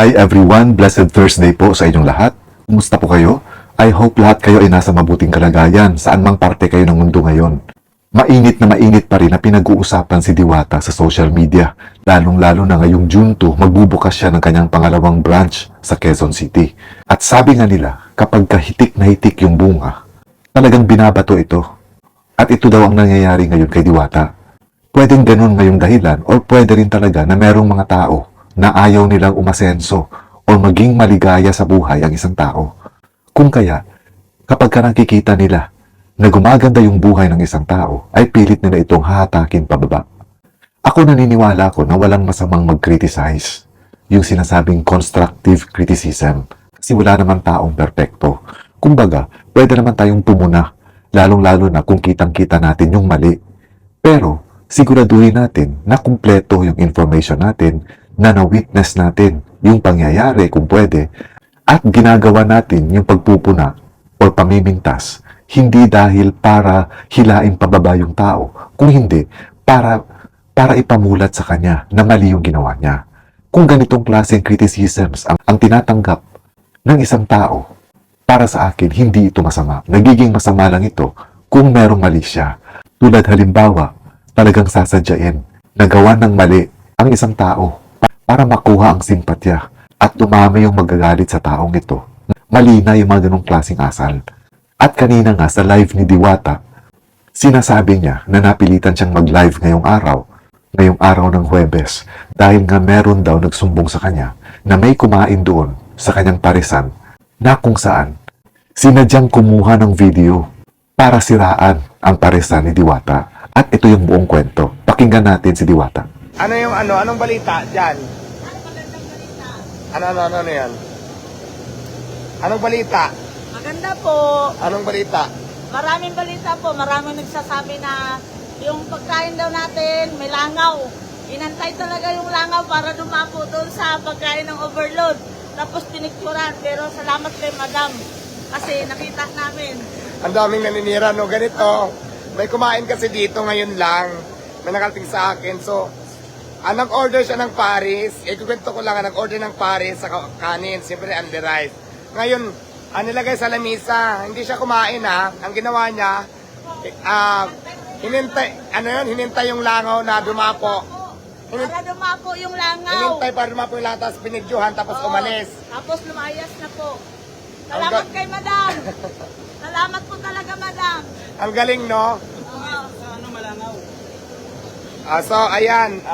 Hi everyone, blessed Thursday po sa inyong lahat. Kumusta po kayo? I hope lahat kayo ay nasa mabuting kalagayan saan mang parte kayo ng mundo ngayon. Mainit na mainit pa rin na pinag-uusapan si Diwata sa social media, lalong-lalo na ngayong June 2 magbubukas siya ng kanyang pangalawang branch sa Quezon City. At sabi nga nila, kapag kahitik na hitik yung bunga, talagang binabato ito. At ito daw ang nangyayari ngayon kay Diwata. Pwedeng ganun ngayong dahilan o pwede rin talaga na merong mga tao na ayaw nilang umasenso o maging maligaya sa buhay ang isang tao. Kung kaya, kapag ka nakikita nila na gumaganda yung buhay ng isang tao, ay pilit nila itong hahatakin pababa. Ako naniniwala ko na walang masamang mag-criticize, yung sinasabing constructive criticism, kasi wala naman taong perpekto. Kumbaga, pwede naman tayong pumuna, lalong-lalo na kung kitang-kita natin yung mali. Pero, siguraduhin natin na kumpleto yung information natin, na na-witness natin yung pangyayari kung pwede, at ginagawa natin yung pagpupuna o pamimintas, hindi dahil para hilain pababa yung tao, kung hindi, para ipamulat sa kanya na mali yung ginawa niya. Kung ganitong klaseng criticisms ang tinatanggap ng isang tao, para sa akin, hindi ito masama. Nagiging masama lang ito kung merong mali siya. Tulad halimbawa, talagang sasadyain, nagawa ng mali ang isang tao para makuha ang simpatya at dumami yung magagalit sa taong ito. Mali na yung mga ganong klaseng asal. At kanina nga sa live ni Diwata, sinasabi niya na napilitan siyang mag-live ngayong araw ng Huwebes, dahil nga meron daw nagsumbong sa kanya na may kumain doon sa kanyang parisan na kung saan sinadyang kumuha ng video para siraan ang parisan ni Diwata. At ito yung buong kwento. Pakinggan natin si Diwata. Anong balita dyan? Ano yan? Anong balita? Maganda po. Anong balita? Maraming balita po. Maraming nagsasabi na yung pagkain daw natin may langaw. Inantay talaga yung langaw para dumapo doon sa pagkain ng overload. Tapos tinikturan. Pero salamat kay madam. Kasi nakita namin. Ang daming naninira, no? Ganito. May kumain kasi dito ngayon lang. May nakarating sa akin. So, nag-order siya ng Paris. Ikukwento ko lang, nag-order ng Paris sa kanin. Siyempre, under rice. Ngayon, nilagay sa lamisa. Hindi siya kumain, ha. Ang ginawa niya, hinintay yung langaw na dumapo. Para dumapo yung langaw. Hinintay para dumapo yung langaw, tapos pinidyohan, tapos umalis. Tapos lumayas na po. Salamat kay madam. Salamat po talaga, madam. Ang galing, no? So, ayan,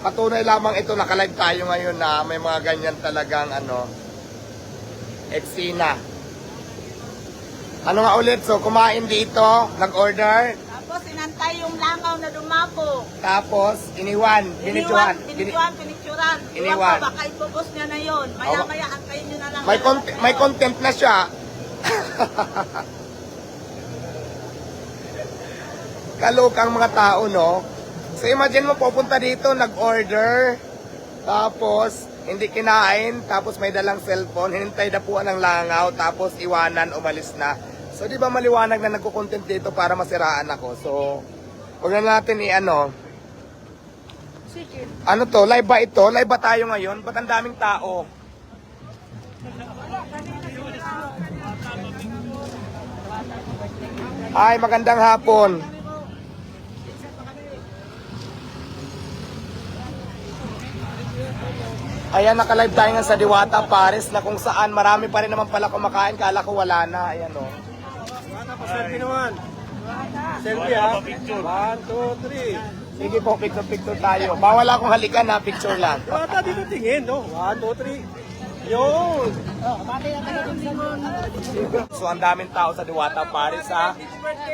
patunay lamang ito, nakalive tayo ngayon na may mga ganyan talagang, eksena. Ano nga ulit? So, kumain dito, nag-order, Tapos inantay yung langaw na dumapo. tapos, iniwan, pinidyohan. Pinicturan. Iniwan. Iwan ko, baka ibubos niya na yun. Maya-maya, antayin nyo na lang. May content na siya. Kalokang mga tao, no? So imagine mo, pupunta dito, nag-order, tapos hindi kinain, tapos may dalang cellphone, hinintay dapuan ng langaw, tapos iwanan, umalis na. So di ba maliwanag na nagko-content dito para masiraan ako? So, huwag na natin Sige. Ano to? Live ba ito? Live ba tayo ngayon? Ba't ang daming tao? Ay, magandang hapon. Ayan, naka-live tayo nga sa Diwata, Paris, na kung saan marami pa rin naman pala kumakain. Kala ko wala na. Ayan, o. Diwata pa, selfie naman. Selfie, ha? 1, 2, 3. Sige po, picture tayo. Bawal akong halikan, na picture lang. Diwata, dito tingin, no? 1, 2, 3. Yun! So, ang daming tao sa Diwata, Paris, ha?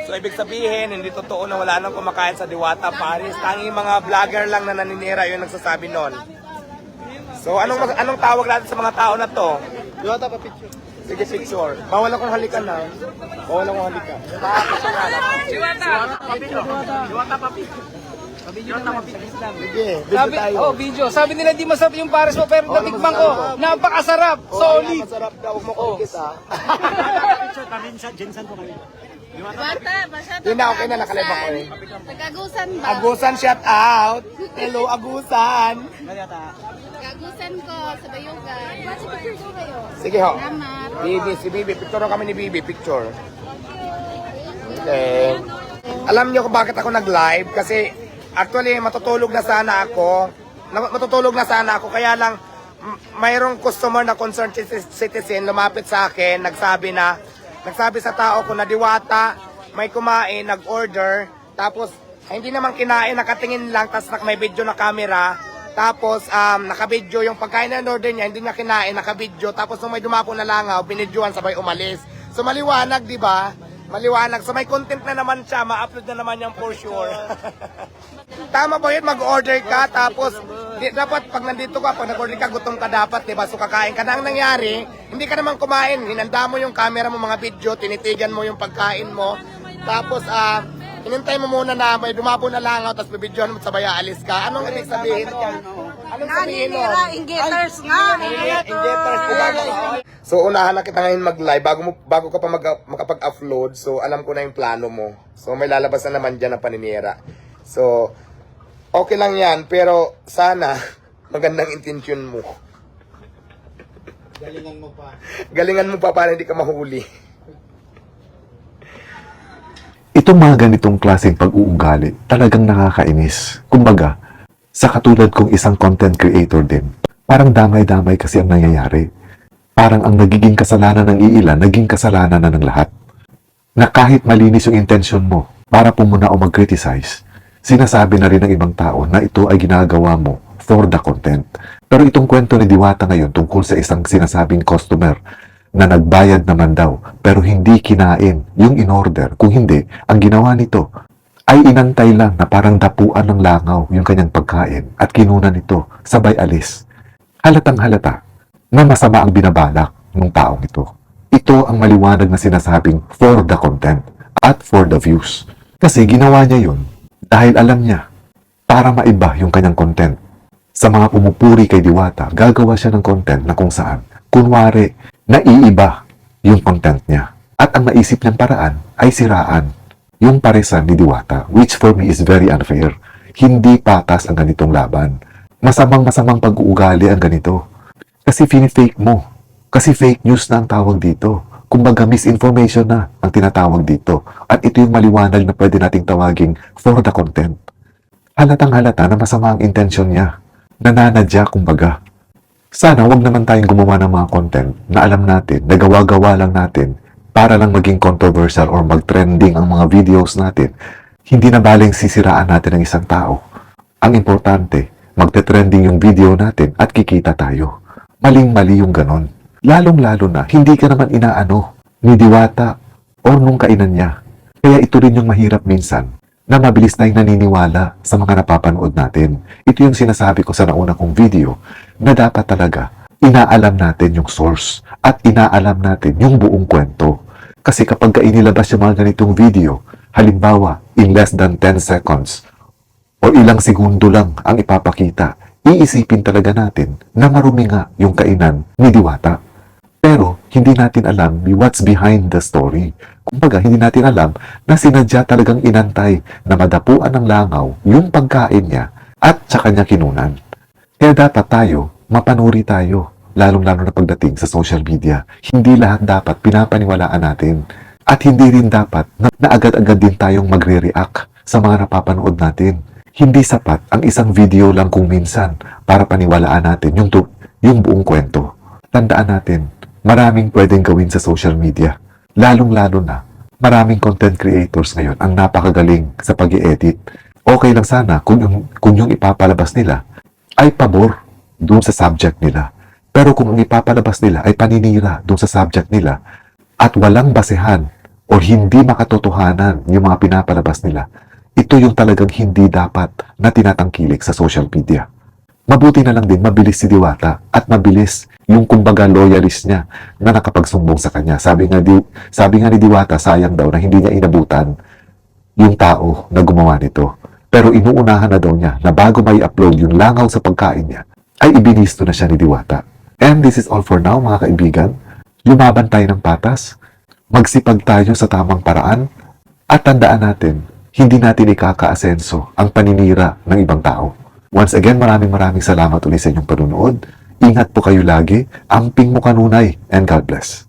So, ibig sabihin, hindi totoo na wala nang kumakain sa Diwata, Paris. Tanging mga vlogger lang na naninira yung nagsasabi nun. So, anong tawag natin sa mga tao na to? Diwata pa, picture. Sige, picture. Bawal akong halikan, ha? Bawal akong halikan. Sige, video tayo. Video. Sabi nila di masarap yung pares mo pero natikman ko. Napakasarap. Solid. Masarap daw, huwag mo kukis, ha? Bata, masyado. Yun na, okay na, nakalive ako, eh. Nag-agusan ba? Agusan, shout out. Hello, Agusan. Tagusan ko sa Bayugan. Ba't picture ko kayo? Sige ho. Salamat. Bibi, si Bibi. Picture kami ni Bibi. Picture. Okay. Alam niyo kung bakit ako nag-live? Kasi actually matutulog na sana ako. Kaya lang mayroong customer na concerned citizen lumapit sa akin, nagsabi sa tao ko na Diwata, may kumain, nag-order, tapos hindi naman kinain, nakatingin lang, tapos may video na camera, tapos nakabidyo yung pagkain na order niya, hindi niya kinain, nakabidyo, tapos nung may dumapo na langaw, binidyoan sabay umalis. So maliwanag, di ba? Maliwanag. So may content na naman siya, ma-upload na naman yan for sure. Tama ba yun? Mag-order ka, tapos dapat pag nandito ka, pag nag-order ka, gutom ka dapat, diba? So kakain ka na. Ang nangyari, hindi ka naman kumain. Hinanda mo yung camera mo, mga video, tinitigan mo yung pagkain mo. Tapos, hinintay mo muna na may dumapo na langaw, tapos bibidyoan mo sabay aalis ka. Anong ibig sabihin nun? Anong sabihin nun? Ingaters nga. Ingaters, diba? So, unahan na kita ngayon mag-live bago ka pa makapag-upload. So, alam ko na yung plano mo. So, may lalabas na naman dyan na paninira. So, okay lang yan. Pero, sana, magandang intensyon mo. Galingan mo pa para hindi ka mahuli. Itong mga ganitong klaseng pag-uugali talagang nakakainis. Kumbaga, sa katulad kong isang content creator din, parang damay-damay kasi ang nangyayari. Parang ang nagiging kasalanan ng iilan, naging kasalanan na ng lahat. Na kahit malinis yung intention mo para pumuna o mag-criticize, sinasabi na rin ng ibang tao na ito ay ginagawa mo for the content. Pero itong kwento ni Diwata ngayon tungkol sa isang sinasabing customer na nagbayad naman daw pero hindi kinain yung in-order. Kung hindi, ang ginawa nito ay inantay lang na parang dapuan ng langaw yung kanyang pagkain at kinunan nito sabay alis. Halatang halata na masama ang binabalak ng taong ito. Ito ang maliwanag na sinasabing for the content at for the views. Kasi ginawa niya yun dahil alam niya para maiba yung kanyang content. Sa mga pumupuri kay Diwata, gagawa siya ng content na kung saan, kunwari, naiiba yung content niya. At ang naisip niyang paraan ay siraan yung paresan ni Diwata, which for me is very unfair. Hindi patas ang ganitong laban. Masamang pag-uugali ang ganito. Kasi fake mo. Kasi fake news na ang tawag dito. Kumbaga misinformation na ang tinatawag dito. At ito yung maliwanag na pwede nating tawaging for the content. Halatang halata na masama ang intention niya. Nananadya kumbaga. Sana wag naman tayong gumawa ng mga content na alam natin, nagawa-gawa lang natin para lang maging controversial or mag-trending ang mga videos natin. Hindi na baling sisiraan natin ang isang tao. Ang importante, magte-trending yung video natin at kikita tayo. Maling-mali yung ganon. Lalong-lalo na, hindi ka naman inaano ni Diwata o nung kainan niya. Kaya ito rin yung mahirap minsan na mabilis tayong naniniwala sa mga napapanood natin. Ito yung sinasabi ko sa nauna kong video na dapat talaga inaalam natin yung source at inaalam natin yung buong kwento. Kasi kapag inilabas yung mga ganitong video, halimbawa, in less than 10 seconds o ilang segundo lang ang ipapakita, iisipin talaga natin na marumi nga yung kainan ni Diwata. Pero hindi natin alam what's behind the story. Kumbaga, hindi natin alam na sinadya talagang inantay na madapuan ng langaw yung pagkain niya at saka niya kinunan. Kaya dapat tayo, mapanuri tayo, lalong-lalo na pagdating sa social media. Hindi lahat dapat pinapaniwalaan natin. At hindi rin dapat na agad-agad din tayong magre-react sa mga napapanood natin. Hindi sapat ang isang video lang kung minsan para paniwalaan natin yung buong kwento. Tandaan natin, maraming pwedeng gawin sa social media. Lalong-lalo na, maraming content creators ngayon ang napakagaling sa pag-i-edit. Okay lang sana kung yung ipapalabas nila ay pabor dun sa subject nila. Pero kung ang ipapalabas nila ay paninira dun sa subject nila at walang basehan o hindi makatotohanan yung mga pinapalabas nila, ito yung talagang hindi dapat na tinatangkilik sa social media. Mabuti na lang din mabilis si Diwata at mabilis yung kumbaga loyalist niya na nakapagsumbong sa kanya. Sabi nga ni Diwata, sayang daw na hindi niya inabutan yung tao na gumawa nito. Pero inuunahan na daw niya na bago may upload yung langaw sa pagkain niya, ay ibinisto na siya ni Diwata. And this is all for now mga kaibigan. Lumaban tayo ng patas, magsipag tayo sa tamang paraan, at tandaan natin, hindi natin ikakaasenso ang paninira ng ibang tao. Once again, maraming salamat ulit sa inyong panunood. Ingat po kayo lagi. Amping mo kanunay. And God bless.